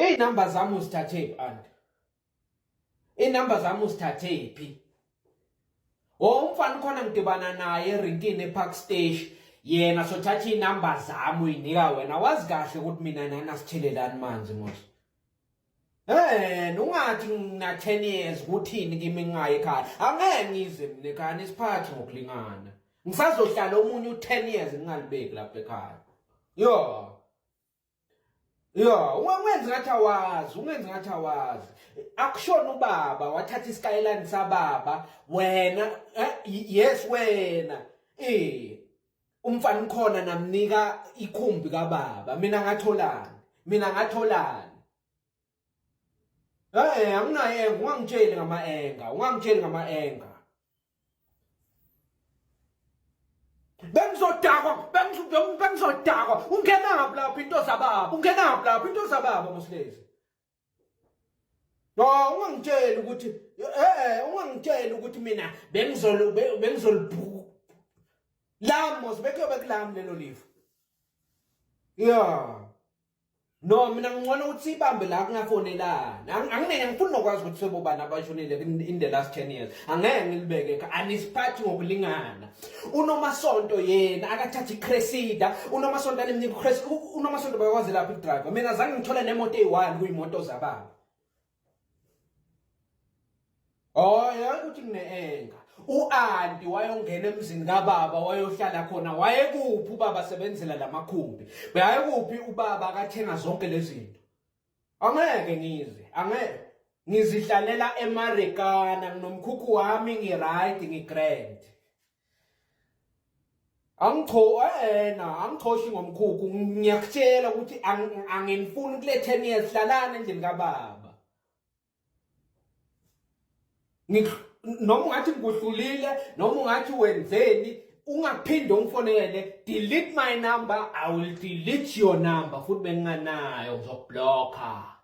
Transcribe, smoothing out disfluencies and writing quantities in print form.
Iy'namba zami uzithathe anti. Iy'namba zami uzithathe phi? Umfana khona ngidibana naye erinkini ePark Station. Yena sothatha iy'namba zami uyinika wena. Wazi kahle ukuthi mina nani asithelelani manzi mos. Ungathi ngina 10 years ukuthini kimi ngingaya ekhaya. Angeke ngize mina ekhaya nisiphathe ngokulingana. Ngisazohlala omunye u10 years ngingalibeki lapha ekhaya. Ungenzi ngathi awazi. Akushona ubaba wathatha iSkyline sababa wena yes wena. Umfana khona namnika ikhumbi kababa. Mina ngatholani. Anginaye ungangitsheli ngama-enga. Bengizodakwa. Ungenaphi lapho into zababa Mosilezi. No, ungangitsheli ukuthi mina bengizolibhuku. Lamos bekulami lelo lifu. No, mina ngicela ukuthi sibambe la kungafonelana. Angifuni nokwazi ukuthi sebobani abashonile in the last 10 years. Angeke ngilibeke anisiphathi ngokulingana. UNomasonto yena akathatha iCressida, UNomasonto anemnika iCressida, UNomasonto bayakwazi lapha idriver. Mina zange ngithole nemoto eyi1 kuyimoto zababa. Ukuthi ngine-enga. U-anti wayongena emzini kababa wayohlala khona. Wayekuphi ubaba sebenzela lamakhumbi? Wayekuphi ubaba akathenga zonke lezi zinto? Angeke ngizihlalela eMarekana nginomkhukhu wami ngiright ngigrand. Angikhoshi ngomkhukhu. Ngiyakutshela ukuthi angifuni kule 10 years hlalana endlini kababa. Noma ungathi ngikuhlulile noma ungathi wenzeni ungaphinde ungifonele, delete my number, I will delete your number futhi benginganayo ngizoblocker.